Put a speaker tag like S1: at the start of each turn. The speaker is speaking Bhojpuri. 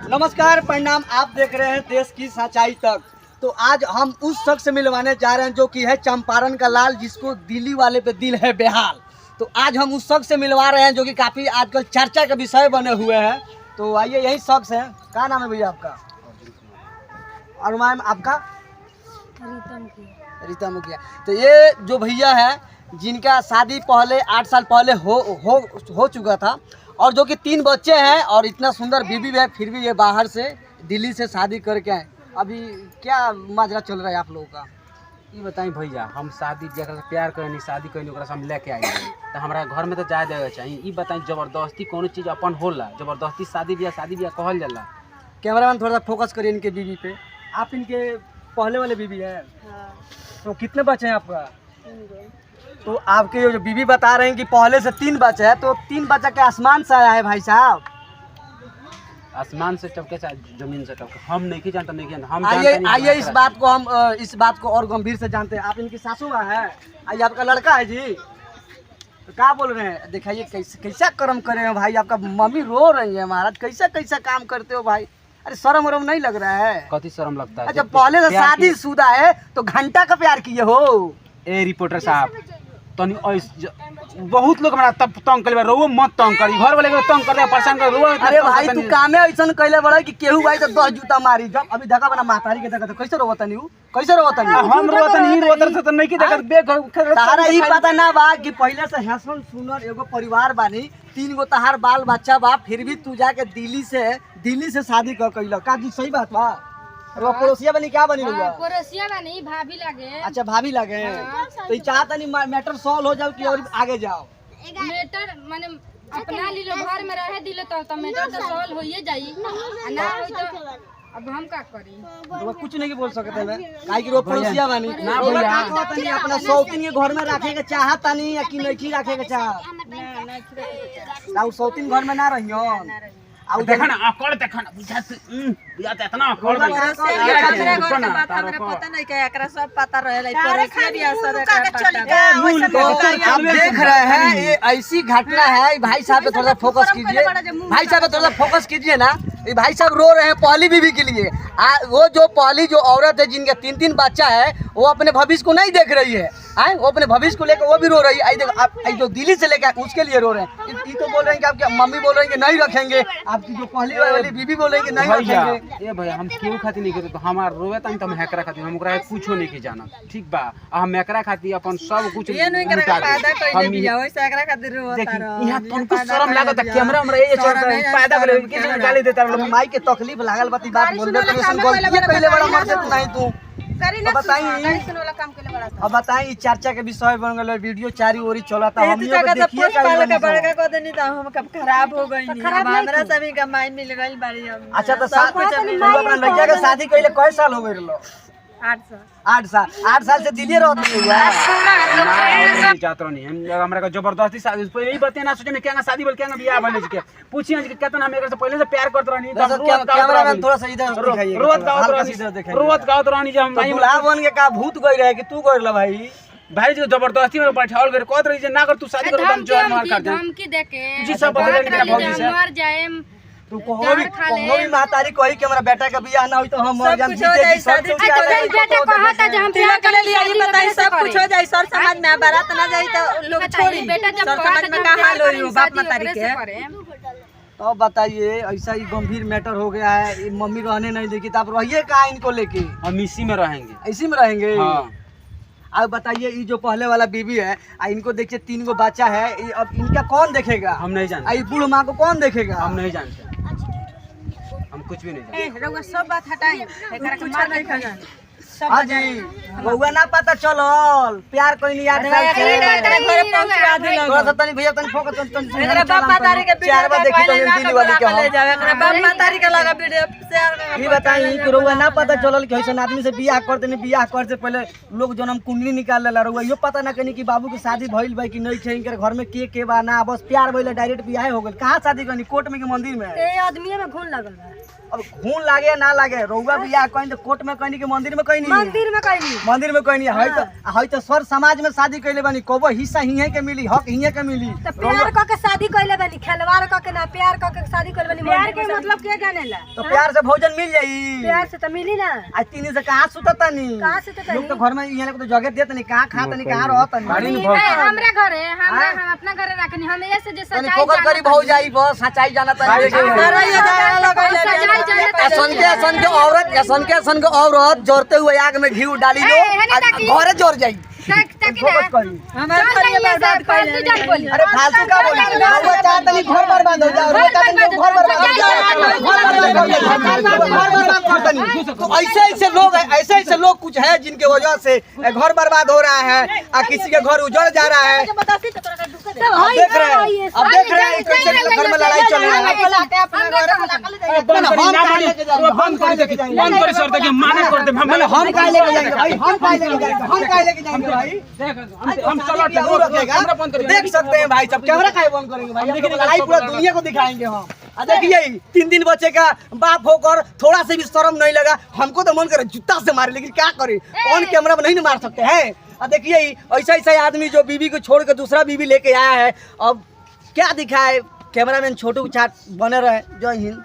S1: नमस्कार, प्रणाम। आप देख रहे हैं देश की सच्चाई तक। तो आज हम उस शख्स से मिलवाने जा रहे हैं जो कि है चंपारण का लाल, जिसको दिल्ली वाले पे दिल है बेहाल। तो आज हम उस शख्स से मिलवा रहे हैं जो कि काफ़ी आजकल चर्चा का विषय बने हुए हैं। तो आइए, यही शख्स है। क्या नाम है भैया आपका? और मैम आपका? रीता मुखिया। तो ये जो भैया है जिनका शादी पहले 8 साल पहले हो चुका था, और जो कि 3 बच्चे हैं और इतना सुंदर बीबी है, फिर भी ये बाहर से दिल्ली से शादी करके आए। अभी क्या माजरा चल रहा है आप लोगों का?
S2: ये बताई भैया, हम शादी जगह से प्यार करनी, शादी करनी, ओकरा से हम लेके आई तो हमारा घर में तो जाए देवे चाहिए। ये बताई जबरदस्ती कोनो चीज़ अपन होला, जबरदस्ती शादी ब्याह कहल जाला।
S1: कैमरामैन थोड़ा सा फोकस करिए इनके बीबी पे। आप इनके पहले वाले बीबी हैं?
S3: हाँ।
S1: तो कितने बच्चे हैं आपका?
S3: 3
S1: तो आपके जो बीबी बता रहे हैं कि पहले से 3 बच्चे हैं, तो 3 बच्चा के आसमान से आया है भाई साहब?
S2: आसमान से टपके चाहे जमीन से टपके, हम नहीं जानते, नहीं जानते। हम
S1: आइए इस बात को और गंभीर से जानते हैं। आप इनकी सासू माँ है? आइए, आपका लड़का है जी? तो क्या बोल रहे हैं? दिखाइए कैसा कर्म करे हैं भाई। आपका मम्मी रो रही है महाराज। कैसा काम करते हो भाई? अरे शर्म वरम नहीं लग रहा है?
S2: कति शर्म लगता है।
S1: अच्छा, पहले से शादी शुदा है तो घंटा का प्यार किए हो?
S2: ए रिपोर्टर साहब, तनी बहुत लोग हमारा तब तंग कर रो मत तंग करी, घर वाले तंग कर परेशान कर रो।
S1: अरे भाई, तू कामे ऐसा कैले बड़ा कि केहू भाई तो 10 जूता मारी। जब अभी देखा बना मातारी के देखा तो कैसे रोवतनी हूं? कैसे रोवतनी?
S2: हम रोवतनी रोवतर से तो नहीं की देखत बे।
S1: तारा ई पता ना बा कि पहले से हैसन सुनर एगो परिवार बानी, 3 गो तहार बाल बच्चा बा, फिर भी तू जाके दिल्ली से शादी कर कइला। का जी सही बात बा? अरे पड़ोसिया बनी? क्या बनी रहुआ?
S3: पड़ोसिया बनी, भाभी लगे।
S1: अच्छा, भाभी लगे। तो चाहता नहीं मैटर सॉल्व हो जाओ कि और आगे जाओ?
S3: मैटर माने अपना लीलो, घर में रहे दिले तो मैटर तो सॉल्व होइए जाई। ना होई तो अब हम का करी?
S1: वो कुछ नहीं बोल सकते मैं, काहे कि वो पड़ोसिया बनी
S2: ना भैया,
S1: तनी अपना सौतीन के घर में रखे के चाहत नहीं या कि नहीं रखे के चाहत? ना सौतीन घर में ना रहियो।
S2: आउ देखा ना अकड़, देखा ना बुझात इतना अकड़
S4: पता नहीं के एकरा सब पता रहेला पर खरिया सर
S1: आप देख रहे हैं ये ऐसी घटना है। भाई साहब पे थोड़ा फोकस कीजिए, भाई साहब पे थोड़ा फोकस कीजिए ना। ये भाई साहब रो रहे हैं पहली बीवी के लिए। वो जो पहली जो औरत है जिनके 3 बच्चा है, वो अपने भविष्य को नहीं देख रही है। वो अपने भविष्य को लेकर वो भी रो रही है। देखो आप जो दिल्ली से लेकर उसके लिए रो रहे हैं। ये तो बोल रहे हैं कि आपकी मम्मी बोल रही है कि नहीं रखेंगे, आपकी जो पहली वाली बीबी बोल रही है कि नहीं रखेंगे।
S2: ये भैया हम क्यों खाती नहीं करते? तो हमार रोवे तन तो हम हेकरा खाती, हम ओकरा कुछो नहीं के जाना, ठीक बा? हम हेकरा खाती अपन सब कुछ
S4: ये नहीं करे पैदा कइले बिया होय एकरा खातिर रोता रह।
S2: यहां तुमको शर्म लागत है? कैमरा हमरा ये चलता है, पैदा करे किसी ने गाली देता है।
S1: माई के तकलीफ लागल बाती बात बोलबे तो गलती कइले बड़ा मर से नहीं तू
S4: करी ना।
S1: बताई
S4: वाला काम केले बड़ा।
S1: अब बताई चर्चा के विषय बन गए, वीडियो चारी ओरी चलता। हम ये देखिए
S4: का बड़का को देनी तो हम कब खराब हो गई नहीं। हमरा सभी का माइंड मिल गई बारी हम।
S1: अच्छा, तो अपना लड़किया के शादी कइले कई साल हो गए? 8 साल से दिल्ली रहत नहीं हुआ?
S2: नहीं चाहत नहीं हम, हमरा का जबरदस्ती शादी पहले ही बते ना सोचे में क्या शादी बोल क्या बियाह बने के पूछिए कि कितना हम एकरा से पहले से प्यार करत रहनी।
S1: कैमरामैन थोड़ा सा इधर दिखाइए,
S2: रोज गावत रहनी जे हम
S1: दूल्हा बन के का भूत गई रहे कि तू गइल भाई?
S2: भाई जो जबरदस्ती में बैठाल कर कहत रही जे ना कर तू शादी कर, हम जोर मार कर दे।
S3: धमकी देके
S2: जी सब बदल के भौजी से
S3: मर जाए।
S1: तू कहो भी महतारी कही कि हमरा बेटा का बियाह ना होई तो हम मर जाम।
S3: बेटा कहता जे हम प्यार कर लिए,
S4: ये बताई सब कुछ हो जाई। सर समाज में बारात ना जाई तो लोग छोड़ी।
S3: बेटा जब
S4: सर समाज में का हाल होई बाप मतारी के?
S1: तो बताइए, ऐसा ही गंभीर मैटर हो गया है। मम्मी रहने नहीं देगी तो आप रहिए कहाँ इनको लेके?
S2: हम इसी में रहेंगे।
S1: इसी में रहेंगे?
S2: हाँ।
S1: अब बताइए, ये जो पहले वाला बीवी है, इनको देखिए 3 गो बच्चा है, अब इनका कौन देखेगा?
S2: हम नहीं जानते।
S1: ये बूढ़ माँ को कौन देखेगा?
S2: हम नहीं जानते, हम कुछ भी नहीं जानते।
S4: रउआ सब बात हटाई, एकरा के मार नहीं खा।
S1: हाँ जी, बउआ ना पता चलल प्यार कोई नहीं। 8 साल से
S4: घरे पहुंचा दिला।
S1: थोड़ा सा तनी भैया तनी फोकस
S4: एकरा बाप मातारी के
S1: चार बार देखी तो दिल्ली वाली के
S4: ले जावे। एकरा बाप मातारी के लगा वीडियो शेयर।
S1: ये बताई कि रउआ ना पता चलल कि ऐसा आदमी से बियाह करते नहीं, बियाह कर से पहले लोग जन्म कुंडली निकाल लेला। रउआ यो पता ना कनी कि बाबू की शादी भइल बा कि नहीं छै, इनके घर में के बा ना, बस प्यार भइल डायरेक्ट बियाह हो गेल। कहां शादी करनी? कोर्ट में कि मंदिर में?
S3: ए आदमी में घून लगल बा।
S1: अब खून लागे या ना लागे रउआ बियाह कहीं तो कोर्ट में कहीं कि मंदिर में कहीं नहीं
S4: मंदिर में कहीं
S1: मंदिर में कहीं नहीं है तो सर समाज में शादी कैले बनी कबो हिस्सा हिये के मिली हक हिये के मिली
S4: तो प्यार क के शादी कइले बनी खिलवाड़ क के ना प्यार क के शादी कइले बनी प्यार के मतलब के जानेला
S1: तो प्यार से भोजन मिल जाई
S4: प्यार से तो मिली ना
S1: आज 3 दिन से कहां सुतता नहीं
S4: कहां सुतता
S1: लोग तो घर में यहाँ तो जगह देत नहीं कहां खाता नहीं कहां रहता नहीं
S3: हमरा घर है हमरा हम अपना घर रखनी हम ऐसे जे
S1: तनी
S3: सच्चाई
S1: फोकस करी भौ जाई बस सच्चाई जाना सन के औरत जोड़ते हुए आग में घी डाली लो घरे जोड़ जाई फोकस करी अरे फालतू का बोली वो चाहत नहीं घर बर्बाद हो जाओ वो चाहत नहीं घर बर्बाद हो जाओ तो ऐसे लोग कुछ है जिनके वजह से घर बर्बाद हो रहा है और किसी के घर उजड़ जा रहा है अब देख रहे हैं कैसे घर में लड़ाई चल रहा है
S2: बंद कर सर देखिए माने कर दे
S1: हम काहे लेके जाएंगे भाई हम काहे लेके जाएंगे भाई
S2: हम चलो
S1: देख सकते हैं भाई सब कैमरा काहे बंद करेंगे भाई हम लड़ाई पूरा दुनिया को दिखाएंगे हम देखिए 3 दिन बच्चे का बाप होकर थोड़ा से भी शर्म नहीं लगा हमको तो मन करे जूता से मारे लेकिन क्या करे ऑन कैमरा में नहीं मार सकते हैं देखिए ऐसा आदमी जो बीवी को छोड़ कर दूसरा बीवी लेके आया है अब क्या दिखाए कैमरामैन छोटू चाट बने रहे जय हिंद।